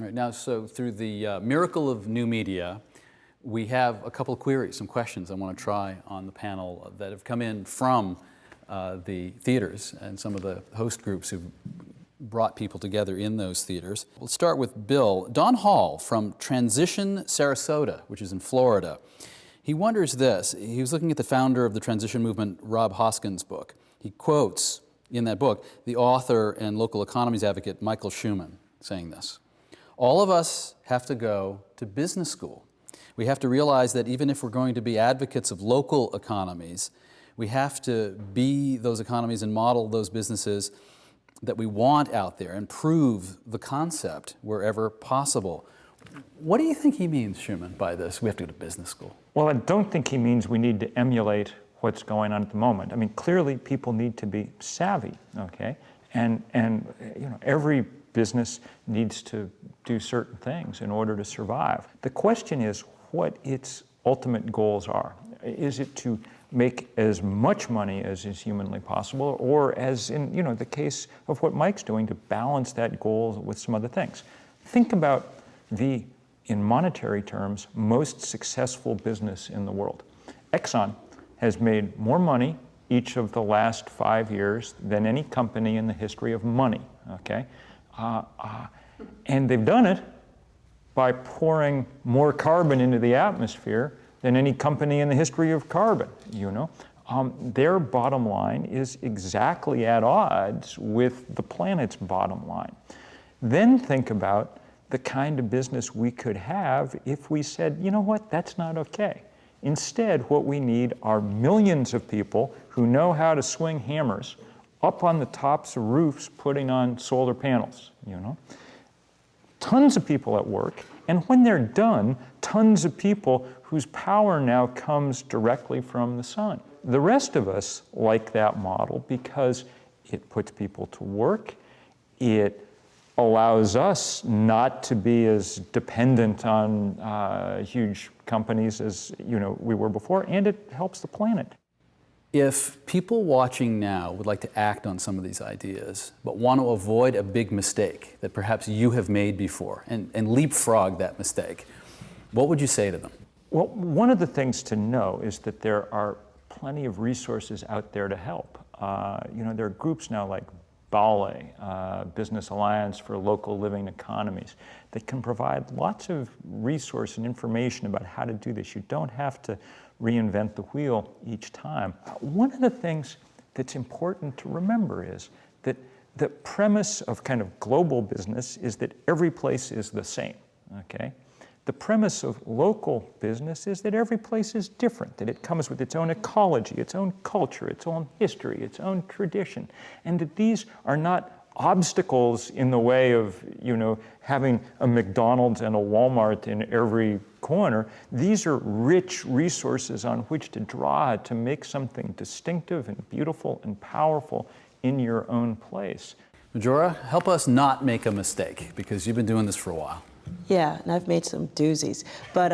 Right now, so through the miracle of new media, we have a couple of queries, some questions I want to try on the panel that have come in from the theaters and some of the host groups who've brought people together in those theaters. We'll start with Bill. Don Hall from Transition Sarasota, which is in Florida. He wonders this. He was looking at the founder of the transition movement, Rob Hoskins' book. He quotes in that book the author and local economies advocate Michael Schumann saying this: "All of us have to go to business school. We have to realize that even if we're going to be advocates of local economies, we have to be those economies and model those businesses that we want out there and prove the concept wherever possible." What do you think he means, Schumann, by this? We have to go to business school. Well, I don't think he means we need to emulate what's going on at the moment. I mean, clearly people need to be savvy, okay? And you know, every business needs to do certain things in order to survive. The question is what its ultimate goals are. Is it to make as much money as is humanly possible, or as in the case of what Mike's doing, to balance that goal with some other things? Think about the, in monetary terms, most successful business in the world. Exxon has made more money each of the last 5 years than any company in the history of money, okay? And they've done it by pouring more carbon into the atmosphere than any company in the history of carbon, Their bottom line is exactly at odds with the planet's bottom line. Then think about the kind of business we could have if we said, you know what, that's not okay. Instead, what we need are millions of people who know how to swing hammers up on the tops of roofs putting on solar panels, Tons of people at work, and when they're done, tons of people whose power now comes directly from the sun. The rest of us like that model because it puts people to work, it allows us not to be as dependent on huge companies as we were before, and it helps the planet. If people watching now would like to act on some of these ideas, but want to avoid a big mistake that perhaps you have made before and leapfrog that mistake, what would you say to them? Well, one of the things to know is that there are plenty of resources out there to help. There are groups now like BALE, Business Alliance for Local Living Economies, that can provide lots of resource and information about how to do this. You don't have to reinvent the wheel each time. One of the things that's important to remember is that the premise of kind of global business is that every place is the same, okay? The premise of local business is that every place is different, that it comes with its own ecology, its own culture, its own history, its own tradition, and that these are not obstacles in the way of, having a McDonald's and a Walmart in every corner. These are rich resources on which to draw to make something distinctive and beautiful and powerful in your own place. Majora, help us not make a mistake, because you've been doing this for a while. Yeah, and I've made some doozies, but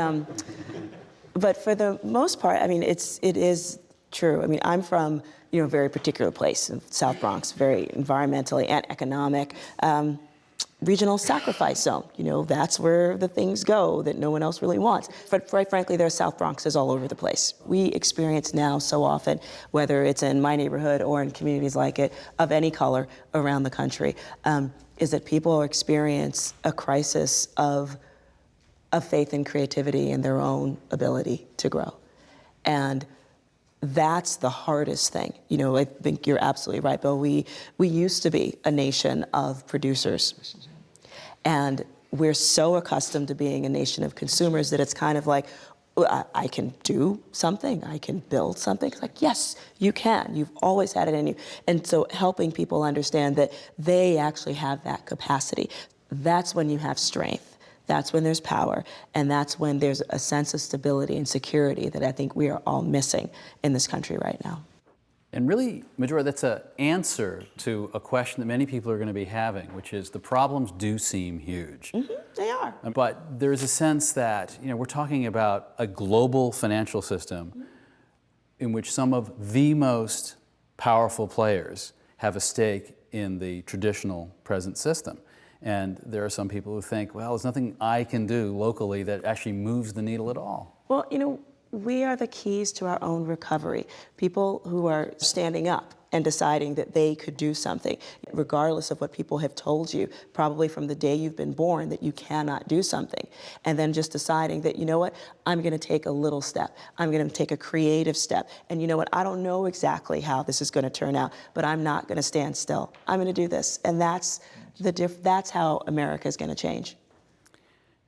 for the most part, I mean, it is true. I mean, I'm from a very particular place in South Bronx, very environmentally and economic, regional sacrifice zone. That's where the things go that no one else really wants. But quite frankly, there are South Bronxes all over the place. We experience now so often, whether it's in my neighborhood or in communities like it, of any color around the country, is that people experience a crisis of faith and creativity in their own ability to grow. And that's the hardest thing. I think you're absolutely right, Bill. We used to be a nation of producers. And we're so accustomed to being a nation of consumers that it's kind of like, I can do something, I can build something. It's like, yes, you can. You've always had it in you. And so helping people understand that they actually have that capacity, that's when you have strength. That's when there's power, and that's when there's a sense of stability and security that I think we are all missing in this country right now. And really, Majora, that's an answer to a question that many people are going to be having, which is the problems do seem huge. Mm-hmm, they are. But there's a sense that, we're talking about a global financial system in which some of the most powerful players have a stake in the traditional present system. And there are some people who think, well, there's nothing I can do locally that actually moves the needle at all. Well, we are the keys to our own recovery. People who are standing up and deciding that they could do something, regardless of what people have told you, probably from the day you've been born, that you cannot do something. And then just deciding that, you know what, I'm going to take a little step. I'm going to take a creative step. And you know what, I don't know exactly how this is going to turn out, but I'm not going to stand still. I'm going to do this. And that's how America is going to change.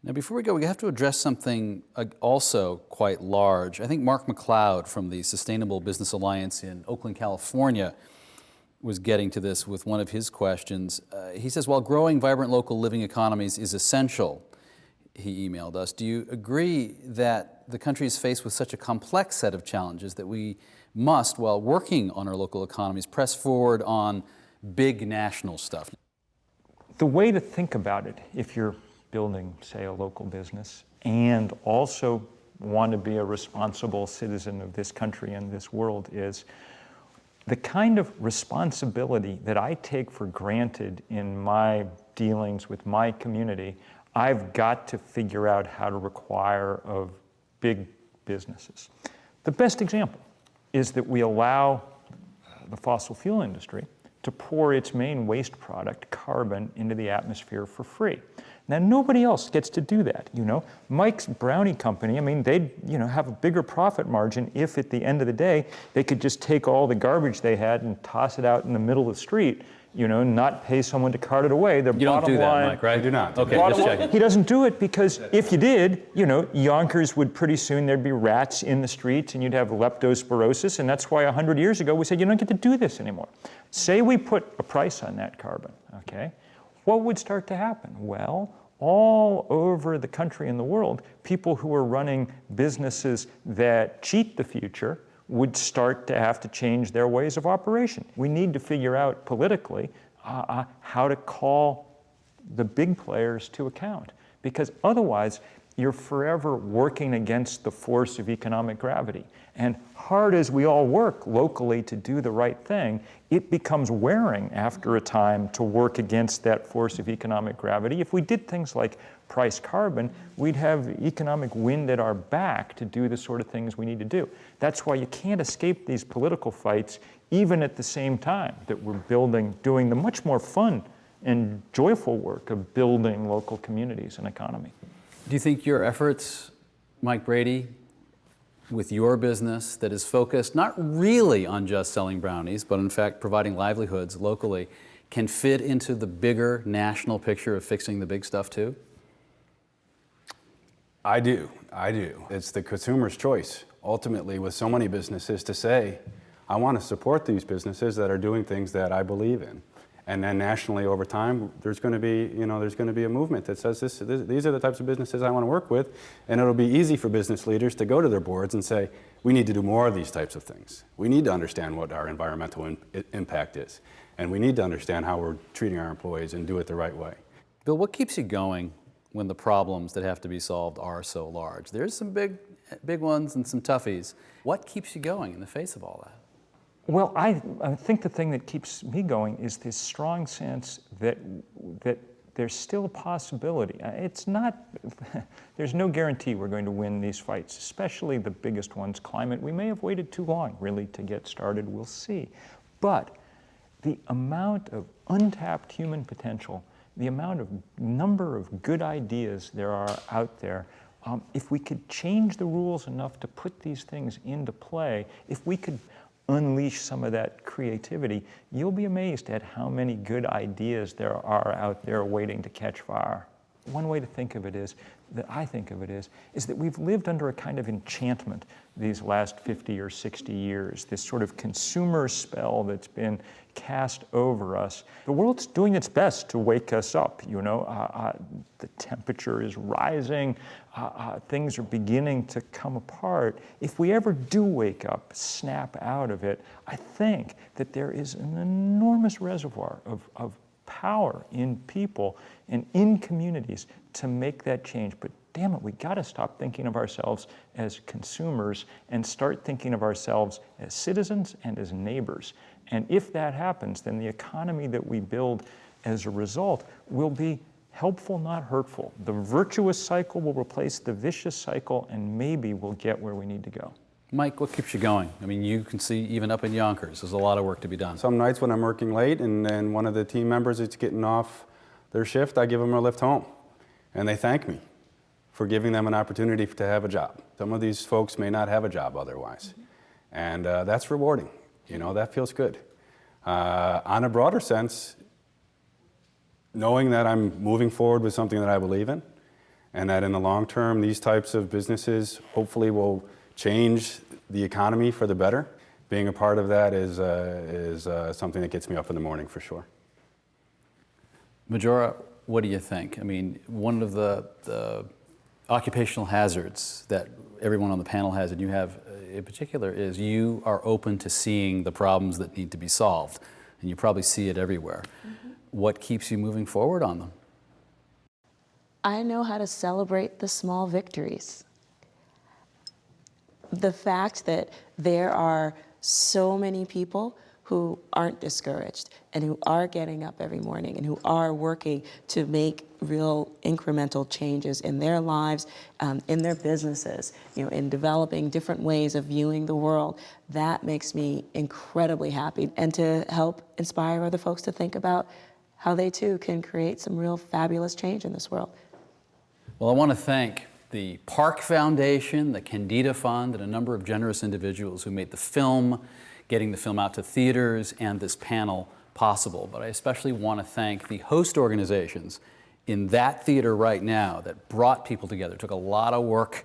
Now, before we go, we have to address something also quite large. I think Mark McLeod from the Sustainable Business Alliance in Oakland, California, was getting to this with one of his questions. He says, while growing vibrant local living economies is essential, he emailed us, do you agree that the country is faced with such a complex set of challenges that we must, while working on our local economies, press forward on big national stuff? The way to think about it, if you're building, say, a local business, and also want to be a responsible citizen of this country and this world, is the kind of responsibility that I take for granted in my dealings with my community, I've got to figure out how to require of big businesses. The best example is that we allow the fossil fuel industry to pour its main waste product, carbon, into the atmosphere for free. Now, nobody else gets to do that, Mike's Brownie Company, they'd, have a bigger profit margin if at the end of the day, they could just take all the garbage they had and toss it out in the middle of the street, not pay someone to cart it away. Their You don't do that, Mike, right? I do not. Okay, just checking. He doesn't do it because if you did, Yonkers would pretty soon, there'd be rats in the streets and you'd have leptospirosis, and that's why 100 years ago we said, you don't get to do this anymore. Say we put a price on that carbon, okay? What would start to happen? Well, all over the country and the world, people who are running businesses that cheat the future would start to have to change their ways of operation. We need to figure out politically how to call the big players to account, because otherwise you're forever working against the force of economic gravity. And hard as we all work locally to do the right thing, it becomes wearing after a time to work against that force of economic gravity. If we did things like price carbon, we'd have economic wind at our back to do the sort of things we need to do. That's why you can't escape these political fights, even at the same time that we're doing the much more fun and joyful work of building local communities and economy. Do you think your efforts, Mike Brady, with your business that is focused not really on just selling brownies, but in fact providing livelihoods locally, can fit into the bigger national picture of fixing the big stuff too? I do. It's the consumer's choice, ultimately, with so many businesses to say, I want to support these businesses that are doing things that I believe in. And then nationally, over time, there's going to be a movement that says these are the types of businesses I want to work with, and it'll be easy for business leaders to go to their boards and say, we need to do more of these types of things. We need to understand what our environmental impact is, and we need to understand how we're treating our employees and do it the right way. Bill, what keeps you going when the problems that have to be solved are so large? There's some big ones and some toughies. What keeps you going in the face of all that? Well, I think the thing that keeps me going is this strong sense that there's still a possibility. It's not, there's no guarantee we're going to win these fights, especially the biggest ones, climate. We may have waited too long, really, to get started. We'll see. But the amount of untapped human potential, the amount of number of good ideas there are out there, if we could change the rules enough to put these things into play, if we could unleash some of that creativity, you'll be amazed at how many good ideas there are out there waiting to catch fire. One way to think of it is, that I think of it is that we've lived under a kind of enchantment these last 50 or 60 years, this sort of consumer spell that's been cast over us. The world's doing its best to wake us up, the temperature is rising, things are beginning to come apart. If we ever do wake up, snap out of it, I think that there is an enormous reservoir of power in people and in communities to make that change. But damn it, we got to stop thinking of ourselves as consumers and start thinking of ourselves as citizens and as neighbors. And if that happens, then the economy that we build as a result will be helpful, not hurtful. The virtuous cycle will replace the vicious cycle, and maybe we'll get where we need to go. Mike, what keeps you going? I mean, you can see even up in Yonkers, there's a lot of work to be done. Some nights when I'm working late and one of the team members is getting off their shift, I give them a lift home. And they thank me for giving them an opportunity to have a job. Some of these folks may not have a job otherwise. And that's rewarding. You know, that feels good. On a broader sense, knowing that I'm moving forward with something that I believe in, and that in the long term, these types of businesses hopefully will change the economy for the better. Being a part of that is something that gets me up in the morning for sure. Majora, what do you think? I mean, one of the occupational hazards that everyone on the panel has, and you have in particular, is you are open to seeing the problems that need to be solved, and you probably see it everywhere. What keeps you moving forward on them? I know how to celebrate the small victories. The fact that there are so many people who aren't discouraged and who are getting up every morning and who are working to make real incremental changes in their lives, in their businesses, you know, in developing different ways of viewing the world, that makes me incredibly happy. And to help inspire other folks to think about how they too can create some real fabulous change in this world. Well, I want to thank the Park Foundation, the Kendeda Fund, and a number of generous individuals who made the film, getting the film out to theaters, and this panel possible. But I especially want to thank the host organizations in that theater right now that brought people together. It took a lot of work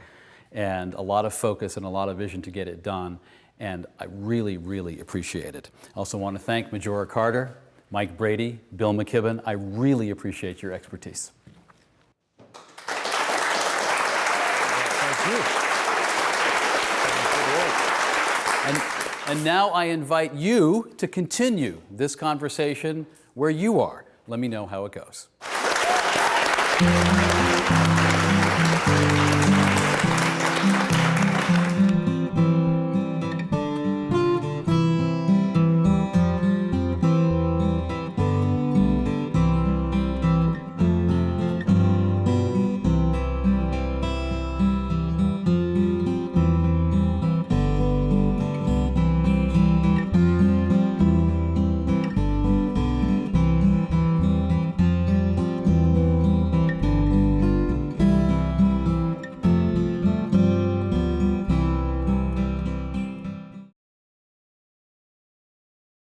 and a lot of focus and a lot of vision to get it done, and I really, really appreciate it. I also want to thank Majora Carter, Mike Brady, Bill McKibben. I really appreciate your expertise. And now I invite you to continue this conversation where you are. Let me know how it goes.